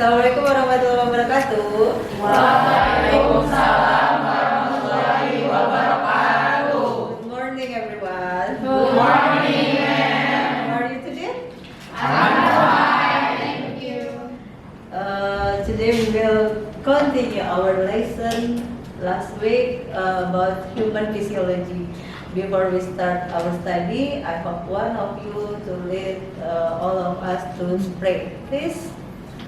Assalamualaikum warahmatullahi wabarakatuh. Waalaikumsalam warahmatullahi wabarakatuh. Good morning, everyone. Good morning, ma'am. How are you today? I'm fine, thank you. Today we will continue our lesson last week about human physiology. Before we start our study, I hope one of you to lead all of us to pray. Please.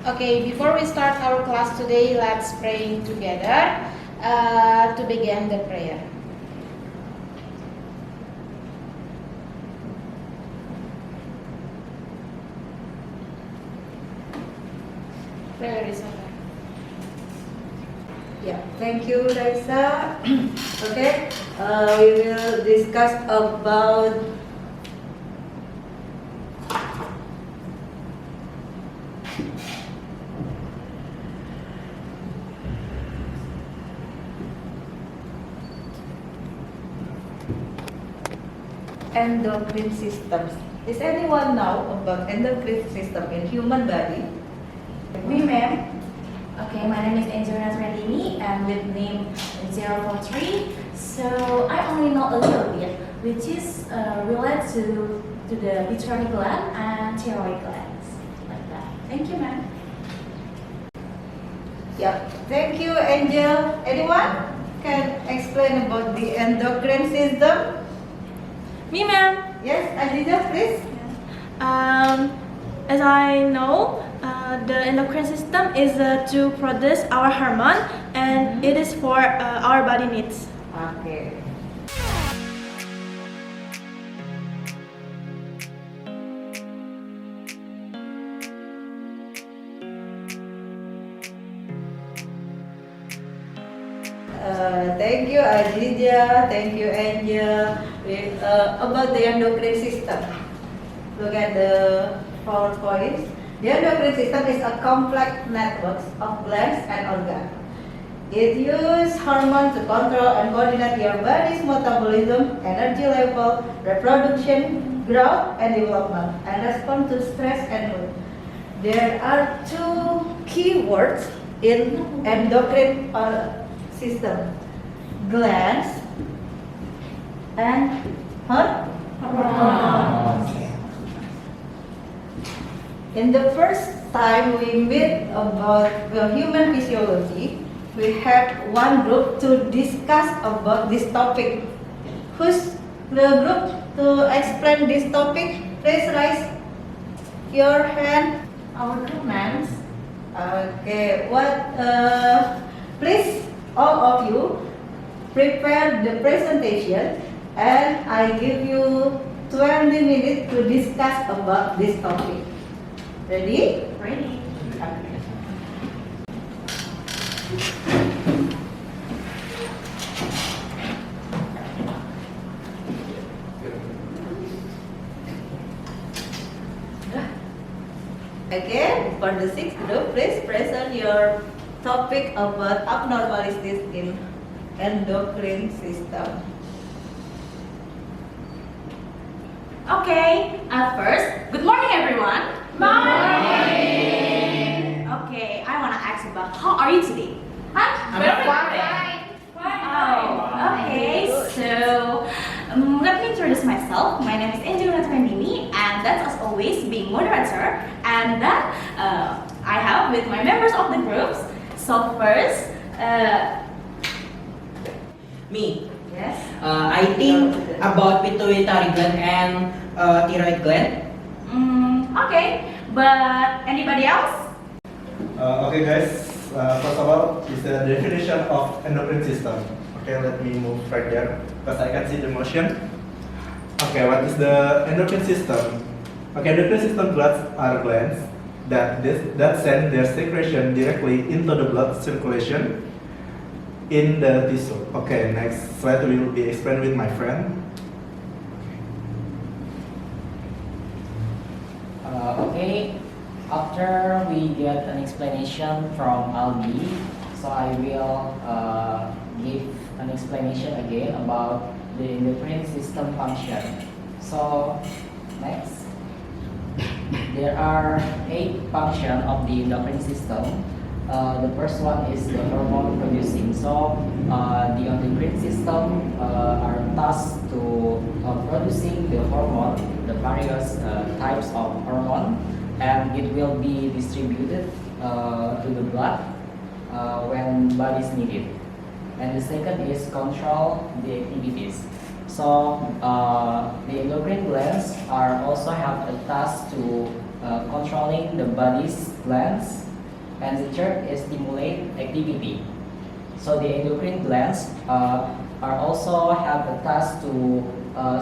Okay, before we start our class today, let's pray together to begin the prayer. Prayer is over. Yeah, thank you, Raisa. Okay, we will discuss about endocrine systems. Is anyone know about endocrine system in human body? Me, ma'am. Okay, my name is Angelina Trendini and with name 043. So I only know a little bit, which is related to the pituitary gland and thyroid glands, like that. Thank you, ma'am. Yeah, thank you, Angel. Anyone can explain about the endocrine system? Me, ma'am. Yes, Angel, please. As I know, the endocrine system is to produce our hormone, and it is for our body needs. Okay. Thank you, Aditya. Thank you, Angel. About the endocrine system. Look at the PowerPoint. The endocrine system is a complex network of glands and organs. It uses hormones to control and coordinate your body's metabolism, energy level, reproduction, growth, and development, and respond to stress and mood. There are two key words in endocrine system: glands and hormones. In the first time we meet about human physiology, we had one group to discuss about this topic. Who's the group to explain this topic? Please raise your hand. Our group, ma'am. Okay, please, all of you, prepare the presentation and I give you 20 minutes to discuss about this topic. Ready? Ready. Okay, for the sixth group, please present your topic about abnormalities in endocrine system. Okay, at first, good morning, everyone. Morning. Okay, I want to ask about how are you today? I'm fine. Oh, okay. So, let me introduce myself. My name is Angelina Trendini, and that's as always being moderator. And then I have with my members of the groups. So first, Me. yes. I think about pituitary gland and thyroid gland. Okay. But anybody else? Okay guys, first of all, is the definition of endocrine system. Okay, let me move right there because I can see the motion. Okay, what is the endocrine system? Okay, endocrine system glands are glands that send their secretion directly into the blood circulation in the tissue. Okay, next slide will be explained with my friend. Okay, after we get an explanation from Albi, so I will give an explanation again about the endocrine system function. So, next. There are 8 functions of the endocrine system. The first one is the hormone producing. So the endocrine system are tasked to producing the hormone, the various types of hormone, and it will be distributed to the blood when body is needed. And the second is control the activities. So the endocrine glands are also have a task to controlling the body's glands. And the third is stimulate activity. So the endocrine glands are also have a task to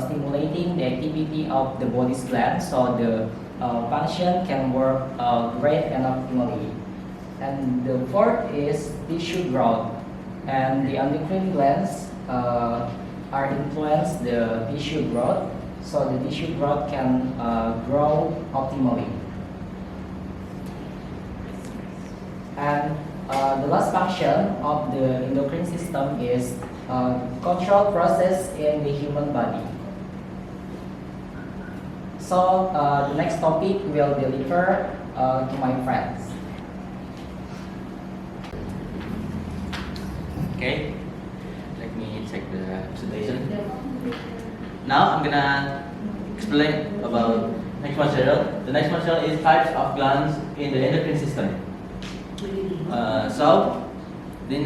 stimulating the activity of the body's glands, so the function can work great and optimally. And the fourth is tissue growth. And the endocrine glands are influence the tissue growth, so the tissue growth can grow optimally. And the last function of the endocrine system is control process in the human body. So the next topic will deliver to my friends. Okay, let me check the presentation. Now I'm gonna explain about next material. The next material is types of glands in the endocrine system. So in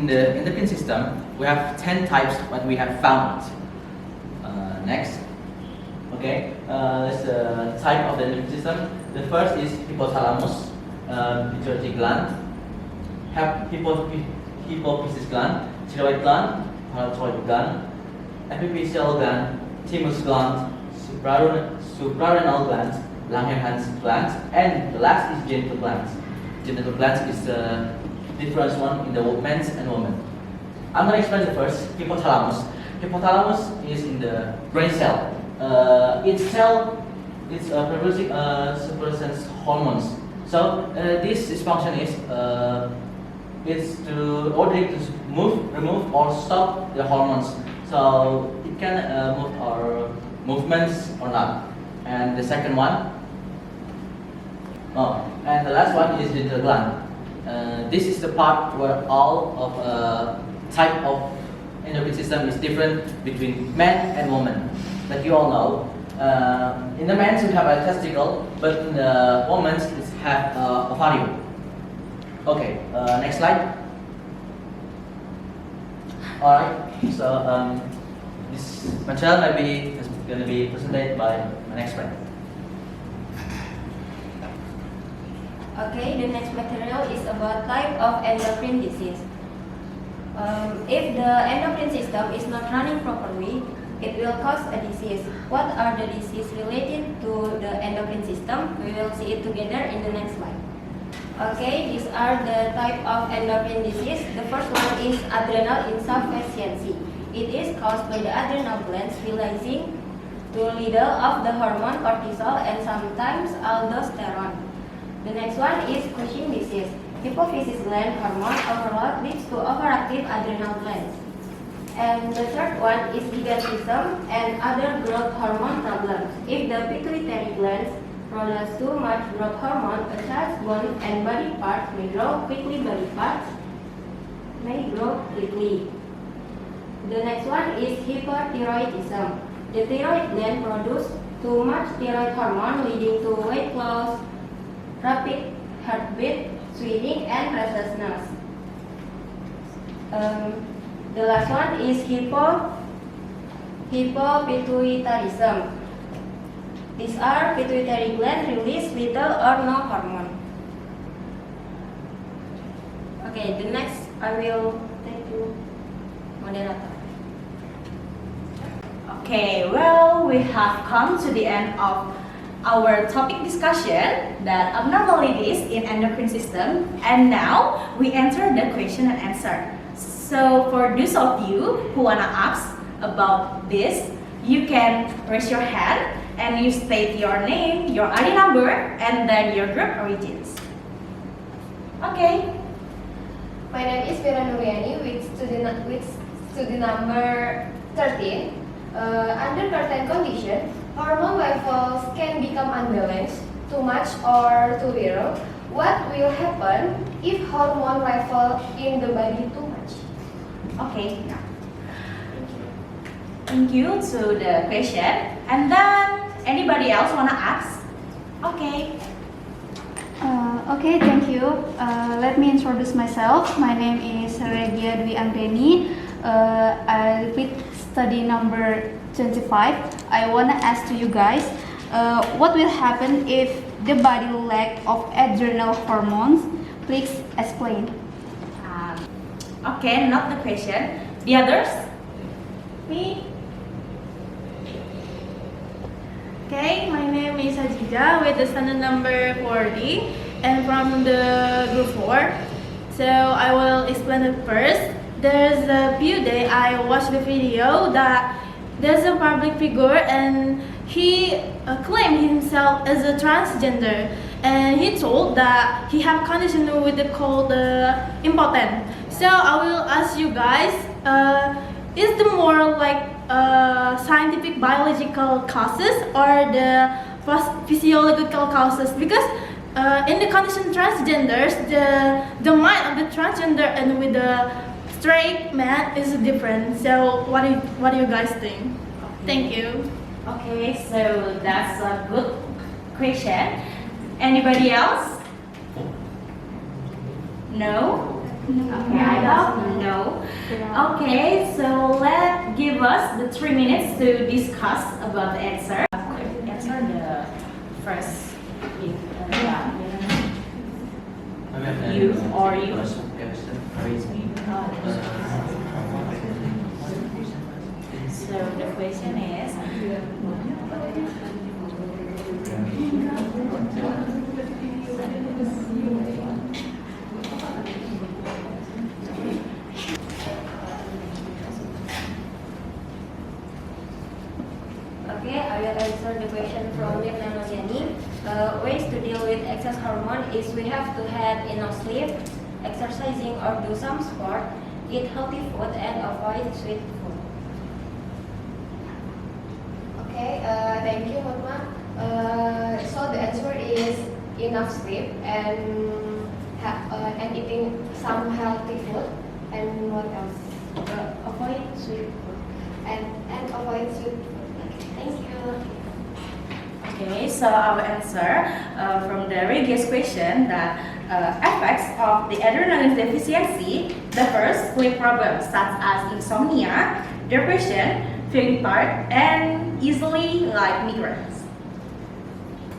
the endocrine system, we have 10 types what we have found. Next, okay, that's the type of the endocrine system. The first is hypothalamus, pituitary gland, hypophysis gland, thyroid gland, parathyroid gland, epiphyseal gland, thymus gland, suprarenal gland, Langerhans gland, and the last is genital glands. Genital glands is the different one in the men and women. I'm going to explain the first, hypothalamus. Hypothalamus is in the brain cell. Its cell is producing suppressants hormones. So this function is it's to order it to move, remove, or stop the hormones. So it can move our movements or not. And the second one. And the last one is genital gland. This is the part where all of type of endocrine system is different between men and women. Like you all know, in the men we have a testicle, but in the women we have ovarium. Okay, next slide. Alright, so this material is going to be presented by my next friend. Okay, the next material is about type of endocrine disease. If the endocrine system is not running properly, it will cause a disease. What are the diseases related to the endocrine system? We will see it together in the next slide. Okay, these are the type of endocrine disease. The first one is adrenal insufficiency. It is caused by the adrenal glands releasing too little of the hormone cortisol and sometimes aldosterone. The next one is Cushing disease. Hypophysis gland hormone overload leads to overactive adrenal glands. And the third one is gigantism and other growth hormone problems. If the pituitary glands produce too much growth hormone, a child's bone and body parts may grow quickly. The next one is hyperthyroidism. The thyroid gland produces too much thyroid hormone, leading to weight loss, rapid heartbeat, sweating, and restlessness. The last one is hypopituitarism. These are pituitary gland release little or no hormone. Okay, the next I will take to moderator. Okay, well, we have come to the end of our topic discussion that abnormalities in endocrine system, and now we enter the question and answer. So for those of you who wanna ask about this, you can raise your hand and you state your name, your ID number, and then your group origins. Okay. My name is Vera Nuriani with student number 13. Under certain condition, hormone levels can become unbalanced. too much or too little? What will happen if hormone level in the body too much? Okay. Thank you to the question. And then anybody else wanna ask? Okay. Okay, thank you. Let me introduce myself. My name is Regia Dwi Anggreni. I with study number 25. I wanna ask to you guys, what will happen if the body lack of adrenal hormones? Please explain. Okay, not the question. The others? Me? Okay, my name is Ajija with the standard number 40 and from the group 4. So I will explain it first. There's a few days I watched the video that there's a public figure and he claimed himself as a transgender and he told that he have condition with the called impotent. So I will ask you guys, is the more like scientific biological causes or the physiological causes? Because in the condition transgenders, the mind of the transgender and with the straight man is different. So what do you guys think? Thank you. Okay, so that's a good question. Anybody else? No? Okay, I don't know. Okay, so give us the 3 minutes to discuss about the answer. Answer the first. You or you? So the question is. Okay, I will answer the question from Mirna Nosiani. Ways to deal with excess hormone is we have to have enough sleep, exercising or do some sport, eat healthy food and avoid sweet food. Okay, thank you, Hotma. So the answer is enough sleep and eating some healthy food, and what else? Avoid sweet food and avoid sweet food. Thank you. Okay, so our answer from the Regia's question that effects of the adrenaline deficiency, the first sleep problems such as insomnia, depression, feeling tired, and easily like migraines.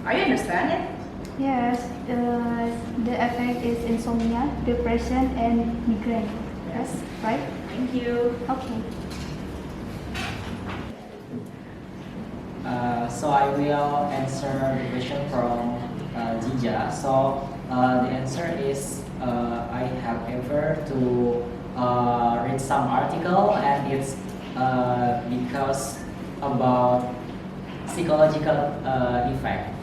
Are you understand it? Yes, the effect is insomnia, depression, and migraine. Yes, right? Thank you. Okay. So I will answer the question from Jija. So the answer is I have ever to read some article and it's because about psychological effect.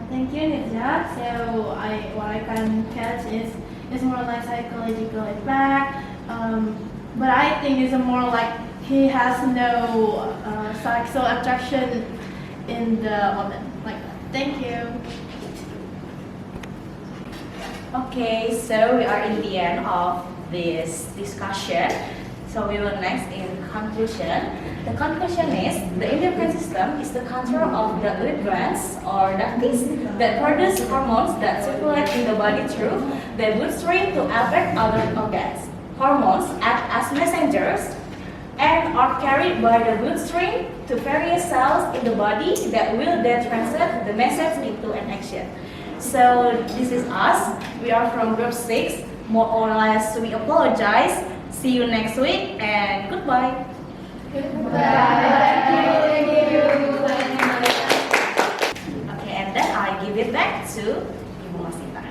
Thank you, Nidja. So what I can catch is it's more like psychological effect, but I think it's more like he has no sexual attraction in the woman. Like that. Thank you. Okay, so we are in the end of this discussion. So we will next in conclusion. The conclusion is the endocrine system is the control of the blood glands or ducts that produce hormones that circulate in the body through the bloodstream to affect other organs. Hormones act as messengers and are carried by the bloodstream to various cells in the body that will then translate the message into an action. So this is us. We are from group 6. More or less, we apologize. See you next week and goodbye. Thank you. Okay, and then I give it back to Ibu Masitah.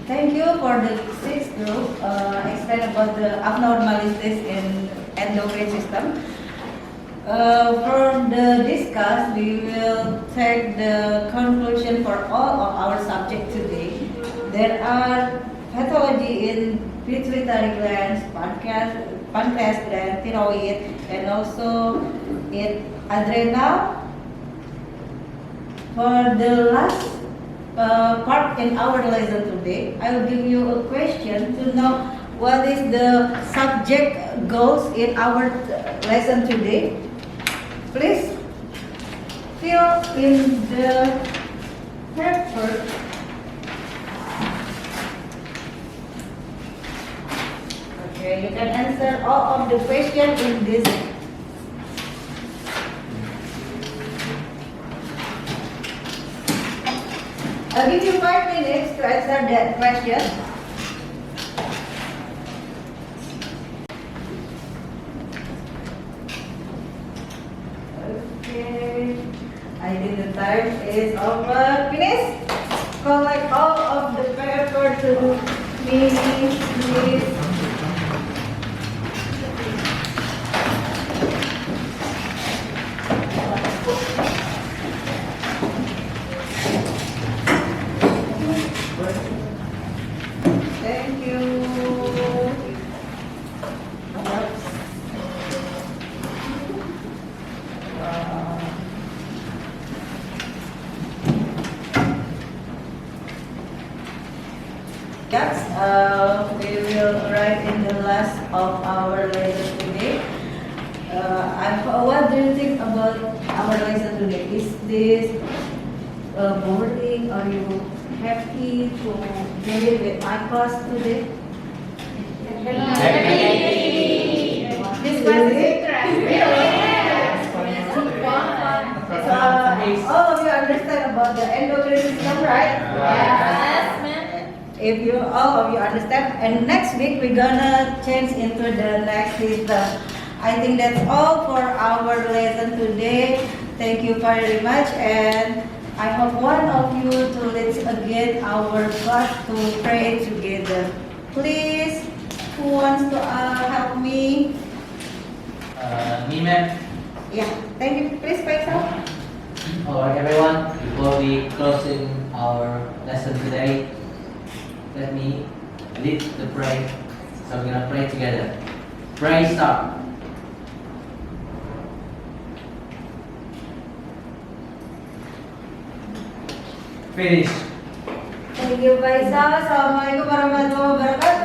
Thank you for the sixth group explain about the abnormalities in endocrine system. For the discuss, we will take the conclusion for all of our subject today. there are pathology in pituitary glands, pancreas gland, thyroid, and also in adrenal. For the last part in our lesson today, I will give you a question to know what is the subject goals in our lesson today. Please fill in the paper. Okay, you can answer all of the questions in this. I'll give you 5 minutes to answer that question. Okay, I think the time is over. Finish. Collect all of the paper to me, please. Thank you. Yes, we will write in the last of our lesson today. What do you think about our lesson today? Is this boring? Are you happy to join with my class today? This class is interesting. All of you understand about the endocrine system, right? Yes, If you all of you understand, and next week we're gonna change into the next system. I think that's all for our lesson today. Thank you very much, and I hope one of you to lead again our class to pray together. Please, who wants to help me? Me, ma'am. Yeah, thank you. Please, Faisal. Alright, everyone. Before we closing our lesson today, let me lead the prayer. So we're gonna pray together. Pray start. Finish. Thank you, Faisal. Assalamualaikum warahmatullahi wabarakatuh.